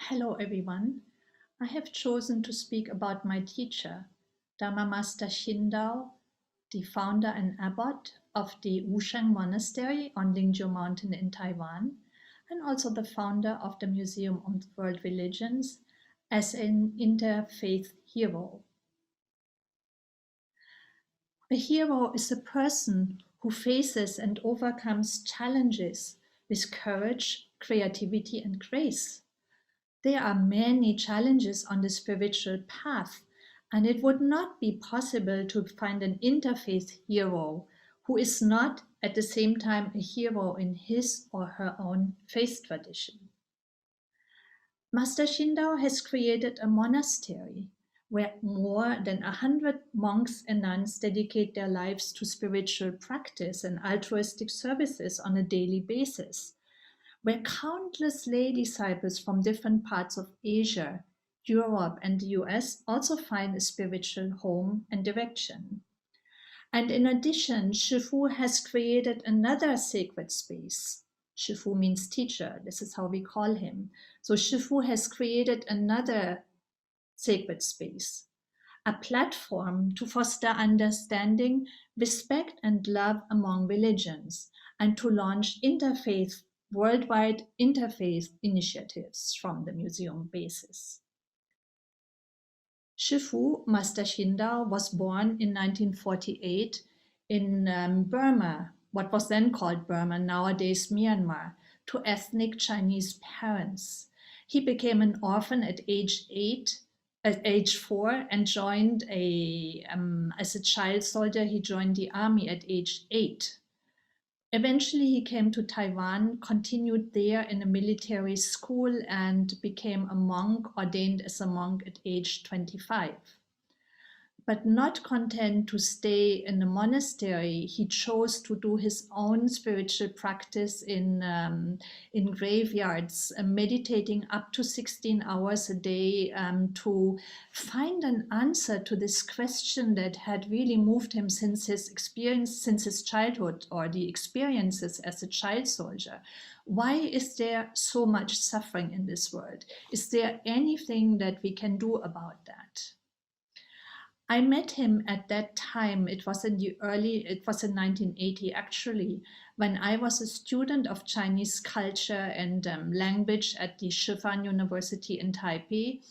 Hello everyone. I have chosen to speak about my teacher, Dharma Master Hsin Tao, the founder and abbot of the Wusheng Monastery on Lingzhou Mountain in Taiwan, and also the founder of the Museum of World Religions as an interfaith hero. A hero is a person who faces and overcomes challenges with courage, creativity, and grace. There are many challenges on the spiritual path, and it would not be possible to find an interfaith hero who is not at the same time a hero in his or her own faith tradition. Master Hsin Tao has created a monastery where more than 100 monks and nuns dedicate their lives to spiritual practice and altruistic services on a daily basis, where countless lay disciples from different parts of Asia, Europe, and the US also find a spiritual home and direction. And in addition, Shifu has created another sacred space. Shifu means teacher, this is how we call him. So Shifu has created another sacred space, a platform to foster understanding, respect, and love among religions, and to launch worldwide interfaith initiatives from the museum basis. Shifu, Master Hsin Tao, was born in 1948 in Burma, what was then called Burma, nowadays Myanmar, to ethnic Chinese parents. He became an orphan at age 4, and joined as a child soldier. He joined the army at age 8. Eventually, he came to Taiwan, continued there in a military school, and became a monk, ordained as a monk at age 25. But not content to stay in a monastery, he chose to do his own spiritual practice in graveyards, meditating up to 16 hours a day to find an answer to this question that had really moved him since his childhood, or the experiences as a child soldier. Why is there so much suffering in this world? Is there anything that we can do about that? I met him at that time. It was in 1980 actually, when I was a student of Chinese culture and language at the Shifan University in Taipei.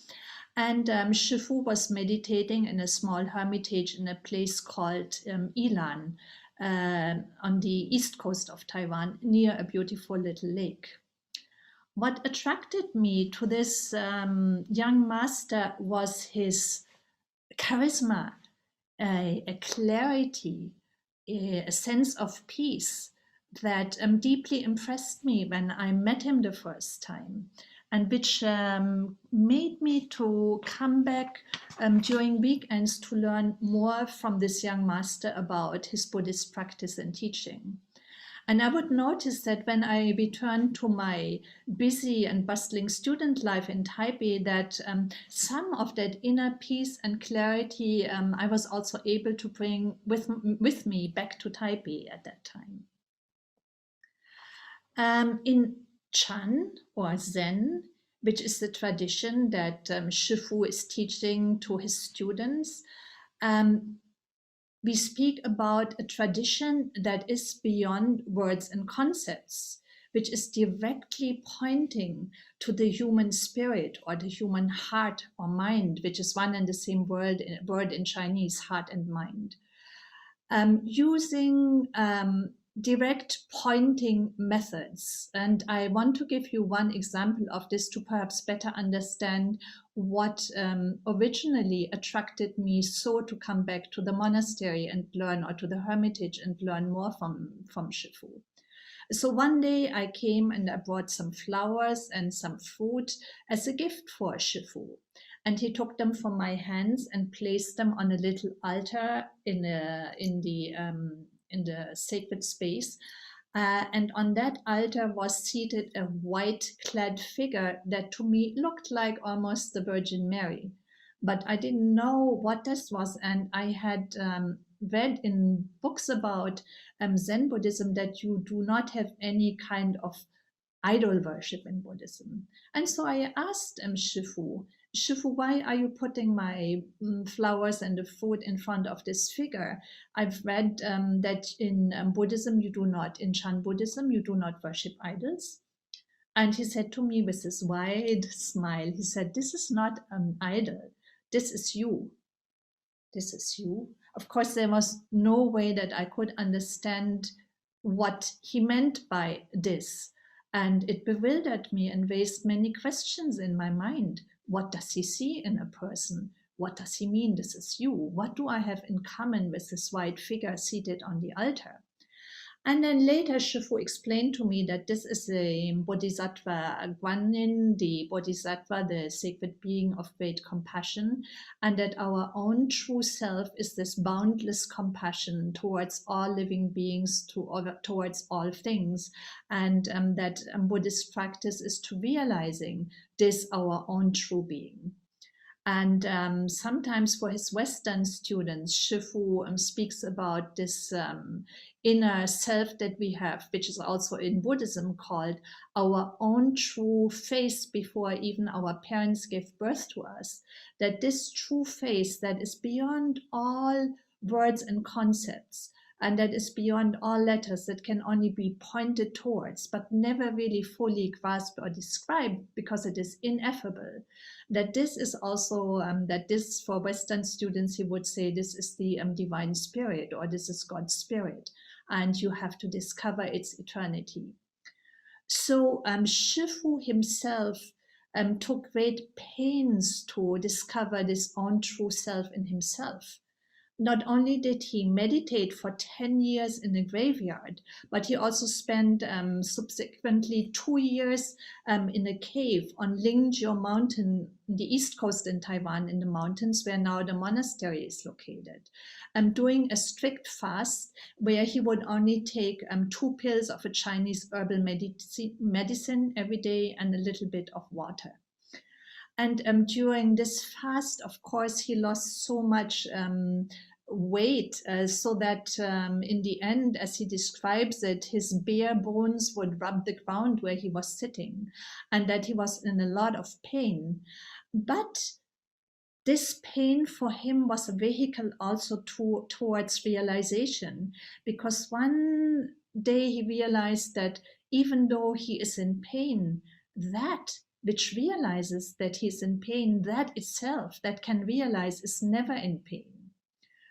And Shifu was meditating in a small hermitage in a place called Ilan on the east coast of Taiwan, near a beautiful little lake. What attracted me to this young master was his charisma, a clarity, a sense of peace that deeply impressed me when I met him the first time, and which made me to come back during weekends to learn more from this young master about his Buddhist practice and teaching. And I would notice that when I returned to my busy and bustling student life in Taipei, that some of that inner peace and clarity I was also able to bring with me back to Taipei at that time. In Chan or Zen, which is the tradition that Shifu is teaching to his students, we speak about a tradition that is beyond words and concepts, which is directly pointing to the human spirit or the human heart or mind, which is one and the same word in Chinese, heart and mind. Using direct pointing methods. And I want to give you one example of this to perhaps better understand what originally attracted me so to come back to the monastery and learn, or to the hermitage and learn more from Shifu. So one day I came and I brought some flowers and some fruit as a gift for Shifu. And he took them from my hands and placed them on a little altar in the sacred space. And on that altar was seated a white-clad figure that to me looked like almost the Virgin Mary. But I didn't know what this was, and I had read in books about Zen Buddhism that you do not have any kind of idol worship in Buddhism. And so I asked Shifu, why are you putting my flowers and the food in front of this figure? I've read that in Buddhism, in Chan Buddhism, you do not worship idols. And he said to me with this wide smile, he said, this is not an idol. This is you. This is you. Of course, there was no way that I could understand what he meant by this. And it bewildered me and raised many questions in my mind. What does he see in a person? What does he mean, this is you? What do I have in common with this white figure seated on the altar? And then later, Shifu explained to me that this is a Bodhisattva Guanyin, the Bodhisattva, the sacred being of great compassion, and that our own true self is this boundless compassion towards all living beings, towards all things, and that Buddhist practice is to realizing this our own true being. And sometimes for his Western students, Shifu speaks about this inner self that we have, which is also in Buddhism called our own true face before even our parents gave birth to us. That this true face that is beyond all words and concepts, and that is beyond all letters, that can only be pointed towards, but never really fully grasped or described because it is ineffable. That this is also, that this for Western students, he would say this is the divine spirit, or this is God's spirit, and you have to discover its eternity. So Shifu himself took great pains to discover this own true self in himself. Not only did he meditate for 10 years in a graveyard, but he also spent subsequently 2 years in a cave on Lingjiu Mountain, the east coast in Taiwan, in the mountains where now the monastery is located, doing a strict fast where he would only take 2 pills of a Chinese herbal medicine every day and a little bit of water. And during this fast, of course, he lost so much weight so that in the end, as he describes it, his bare bones would rub the ground where he was sitting, and that he was in a lot of pain. But this pain for him was a vehicle also towards realization, because one day he realized that even though he is in pain, that which realizes that he's in pain, that itself, that can realize, is never in pain.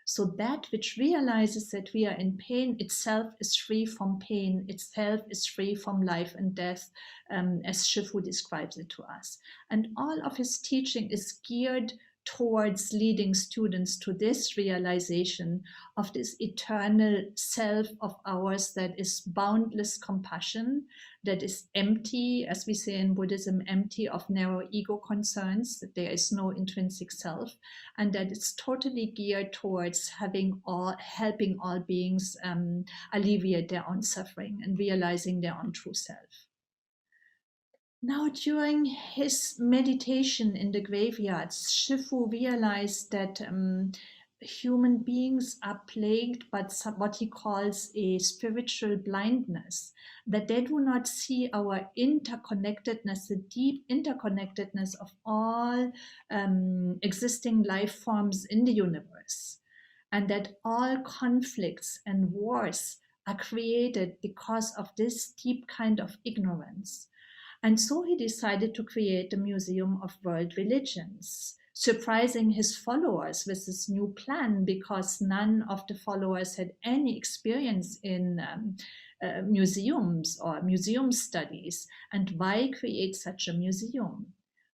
So that which realizes that we are in pain itself is free from pain, itself is free from life and death, as Shifu describes it to us. And all of his teaching is geared towards leading students to this realization of this eternal self of ours that is boundless compassion, that is empty, as we say in Buddhism, empty of narrow ego concerns, that there is no intrinsic self, and that it's totally geared towards helping all beings alleviate their own suffering and realizing their own true self. Now, during his meditation in the graveyards, Shifu realized that human beings are plagued by what he calls a spiritual blindness, that they do not see our interconnectedness, the deep interconnectedness of all existing life forms in the universe, and that all conflicts and wars are created because of this deep kind of ignorance. And so he decided to create the Museum of World Religions, surprising his followers with this new plan, because none of the followers had any experience in museums or museum studies. And why create such a museum?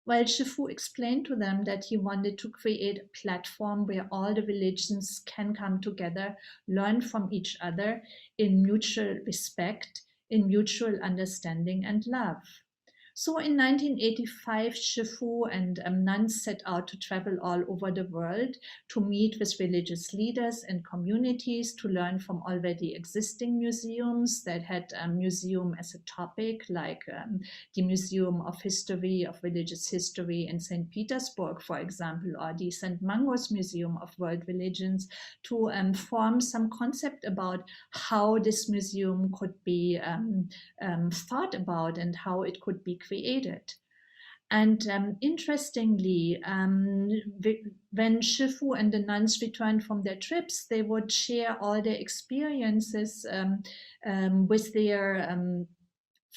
Well, Shifu explained to them that he wanted to create a platform where all the religions can come together, learn from each other in mutual respect, in mutual understanding and love. So in 1985, Shifu and nuns set out to travel all over the world to meet with religious leaders and communities, to learn from already existing museums that had a museum as a topic, like the Museum of History, of Religious History in St. Petersburg, for example, or the St. Mangos Museum of World Religions, to form some concept about how this museum could be thought about and how it could be created. And interestingly, when Shifu and the nuns returned from their trips, they would share all their experiences with their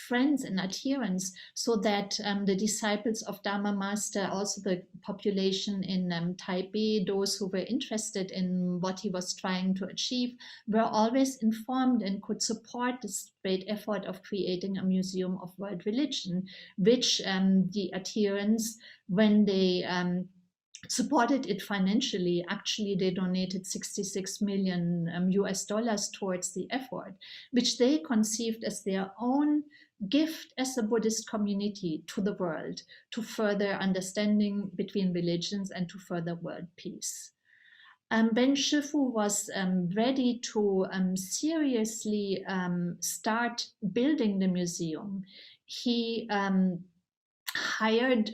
friends and adherents, so that the disciples of Dharma Master, also the population in Taipei, those who were interested in what he was trying to achieve, were always informed and could support this great effort of creating a museum of world religion, which the adherents, when they supported it financially. Actually, they donated 66 million US dollars towards the effort, which they conceived as their own gift as a Buddhist community to the world, to further understanding between religions and to further world peace. When Shifu was ready to seriously start building the museum, he hired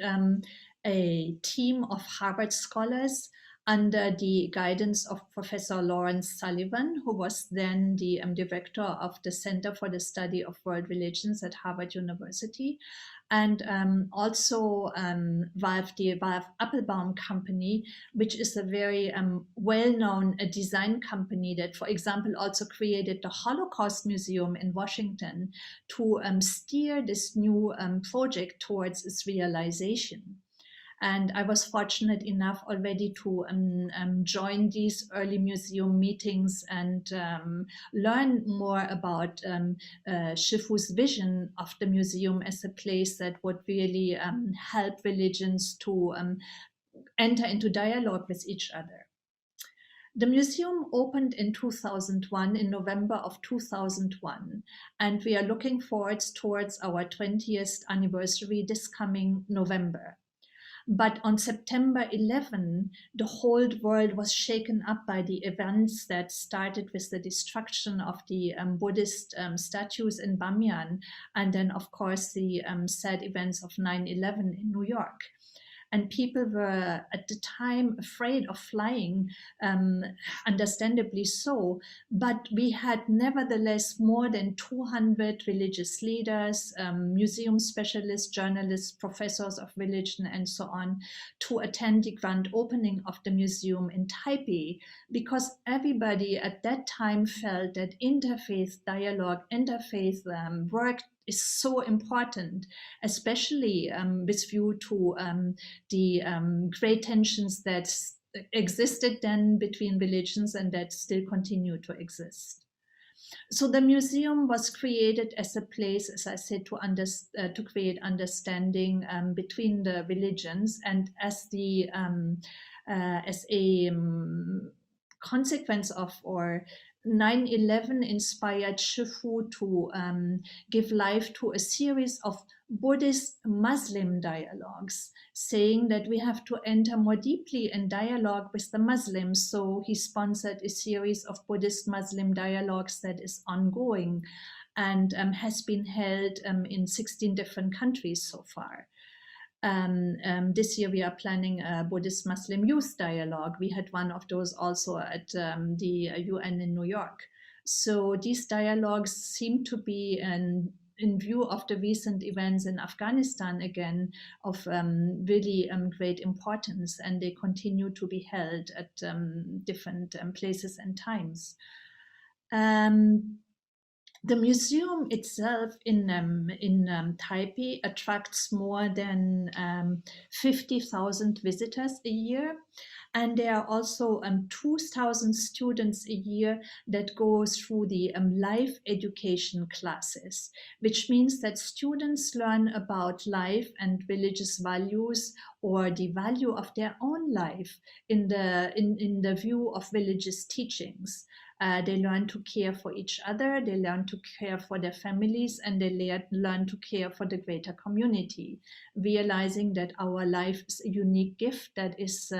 a team of Harvard scholars under the guidance of Professor Lawrence Sullivan, who was then the director of the Center for the Study of World Religions at Harvard University, and also the Valve Applebaum Company, which is a very well-known design company that, for example, also created the Holocaust Museum in Washington to steer this new project towards its realization. And I was fortunate enough already to join these early museum meetings and learn more about Shifu's vision of the museum as a place that would really help religions to enter into dialogue with each other. The museum opened in 2001, in November of 2001, and we are looking forward towards our 20th anniversary this coming November. But on September 11, the whole world was shaken up by the events that started with the destruction of the Buddhist statues in Bamiyan, and then, of course, the sad events of 9/11 in New York. And people were at the time afraid of flying, understandably so. But we had nevertheless more than 200 religious leaders, museum specialists, journalists, professors of religion, and so on, to attend the grand opening of the museum in Taipei, because everybody at that time felt that interfaith dialogue, interfaith work is so important, especially with view to the great tensions that existed then between religions and that still continue to exist. So the museum was created as a place, as I said, to create understanding between the religions, and as a consequence of, or 9/11 inspired Shifu to give life to a series of Buddhist-Muslim dialogues, saying that we have to enter more deeply in dialogue with the Muslims. So he sponsored a series of Buddhist-Muslim dialogues that is ongoing and has been held in 16 different countries so far. This year we are planning a Buddhist-Muslim youth dialogue. We had one of those also at the UN in New York. So these dialogues seem to be in view of the recent events in Afghanistan again, of really great importance, and they continue to be held at different places and times. The museum itself in Taipei attracts more than 50,000 visitors a year. And there are also 2,000 students a year that go through the life education classes, which means that students learn about life and religious values, or the value of their own life in the view of religious teachings. They learn to care for each other, they learn to care for their families, and they learn to care for the greater community, realizing that our life is a unique gift that is,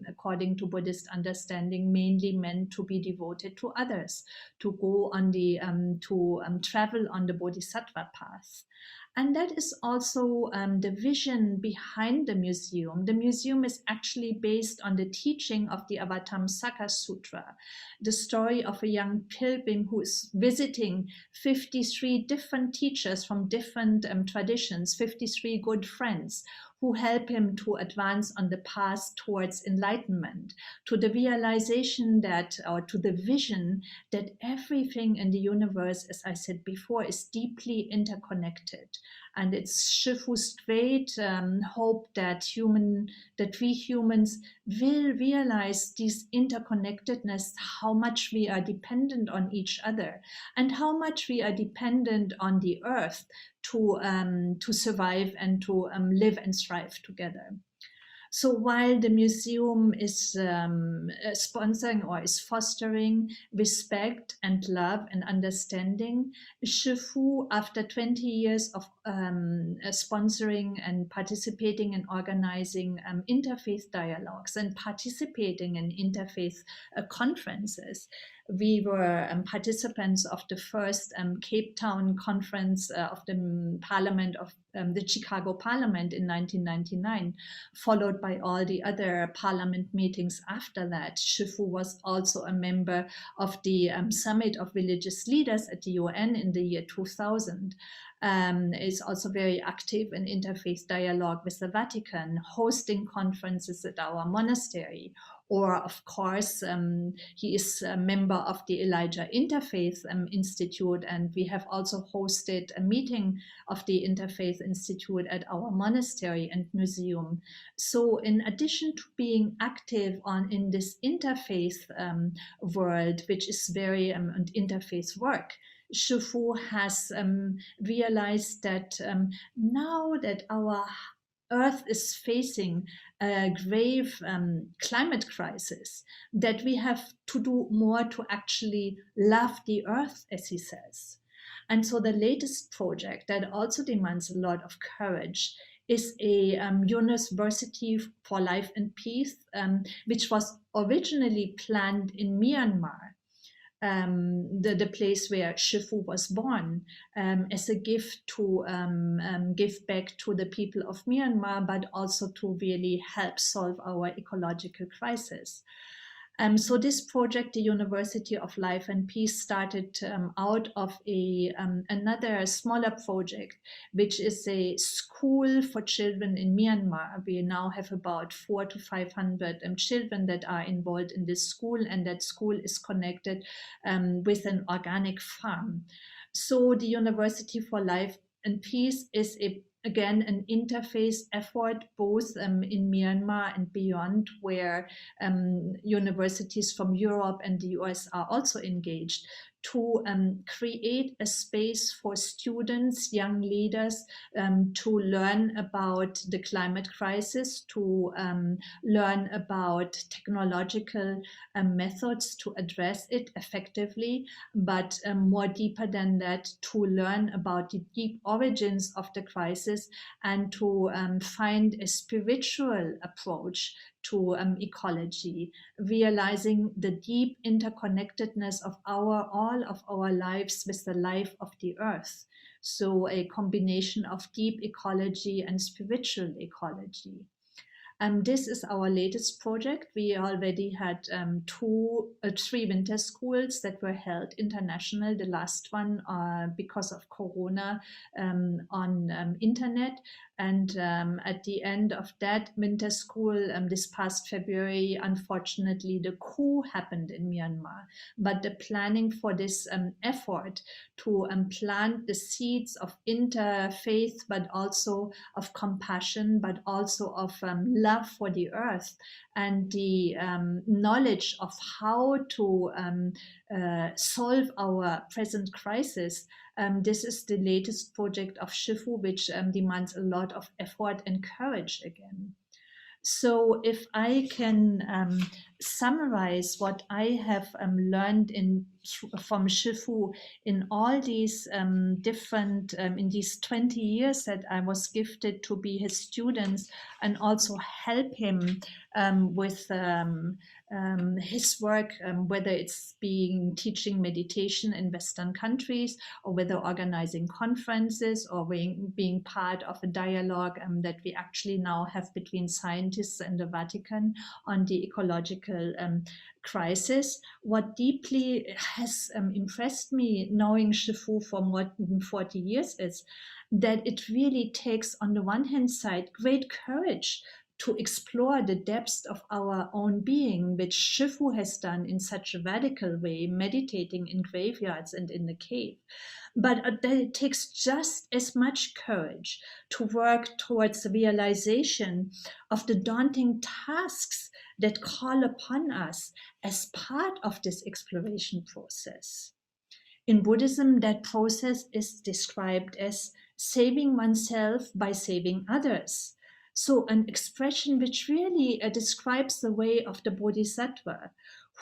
according to Buddhist understanding, mainly meant to be devoted to others, to go on the, travel on the Bodhisattva path. And that is also the vision behind the museum. The museum is actually based on the teaching of the Avatamsaka Sutra, the story of a young pilgrim who is visiting 53 different teachers from different traditions, 53 good friends who help him to advance on the path towards enlightenment, to the realization that, or to the vision that everything in the universe, as I said before, is deeply interconnected. And it's Shifu's great hope that we humans will realize this interconnectedness, how much we are dependent on each other, and how much we are dependent on the earth to survive and to live and thrive together. So while the museum is sponsoring or is fostering respect and love and understanding, Shifu, after 20 years of sponsoring and participating in organizing interfaith dialogues and participating in interfaith conferences, we were participants of the first Cape Town conference of the Parliament of the Chicago Parliament in 1999, followed by all the other parliament meetings after that. Shifu was also a member of the Summit of Religious Leaders at the UN in the year 2000. Is also very active in interfaith dialogue with the Vatican, hosting conferences at our monastery. Or, of course, he is a member of the Elijah Interfaith Institute, and we have also hosted a meeting of the Interfaith Institute at our monastery and museum. So in addition to being active in this interfaith world, which is very and interfaith work, Shifu has realized that now that our Earth is facing a grave climate crisis, that we have to do more to actually love the Earth, as he says. And so the latest project that also demands a lot of courage is a university for life and peace, which was originally planned in Myanmar. The place where Shifu was born, as a gift to give back to the people of Myanmar, but also to really help solve our ecological crisis. So this project, the University of Life and Peace, started out of another smaller project, which is a school for children in Myanmar. We now have about 400 to 500 children that are involved in this school, and that school is connected with an organic farm. So the University for Life and Peace is again an interface effort, both in Myanmar and beyond, where universities from Europe and the US are also engaged, to create a space for students, young leaders, to learn about the climate crisis, to learn about technological methods to address it effectively, but more deeper than that, to learn about the deep origins of the crisis and to find a spiritual approach to ecology, realizing the deep interconnectedness of all of our lives with the life of the earth. So a combination of deep ecology and spiritual ecology. This is our latest project. We already had 3 winter schools that were held international. The last one, because of Corona, on internet. And at the end of that winter school, this past February, unfortunately, the coup happened in Myanmar. But the planning for this effort to plant the seeds of interfaith, but also of compassion, but also of love for the earth, and the knowledge of how to solve our present crisis. This is the latest project of Shifu, which demands a lot of effort and courage again. So if I can summarize what I have learned in from Shifu in all these different, in these 20 years that I was gifted to be his students and also help him with his work, whether it's teaching meditation in Western countries, or whether organizing conferences, or being part of a dialogue that we actually now have between scientists and the Vatican on the ecological crisis. What deeply has impressed me knowing Shifu for more than 40 years is that it really takes, on the one hand side, great courage to explore the depths of our own being, which Shifu has done in such a radical way, meditating in graveyards and in the cave. But that it takes just as much courage to work towards the realization of the daunting tasks that call upon us as part of this exploration process. In Buddhism, that process is described as saving oneself by saving others. So, an expression which really describes the way of the Bodhisattva,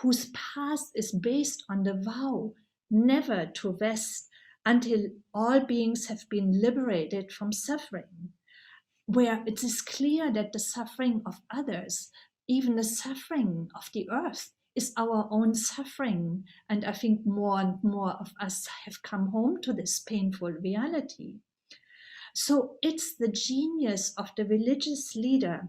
whose path is based on the vow never to rest until all beings have been liberated from suffering, where it is clear that the suffering of others, even the suffering of the earth, is our own suffering. And I think more and more of us have come home to this painful reality. So it's the genius of the religious leader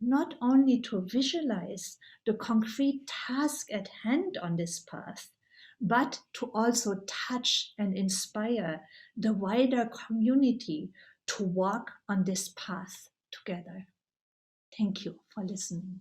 not only to visualize the concrete task at hand on this path, but to also touch and inspire the wider community to walk on this path together. Thank you for listening.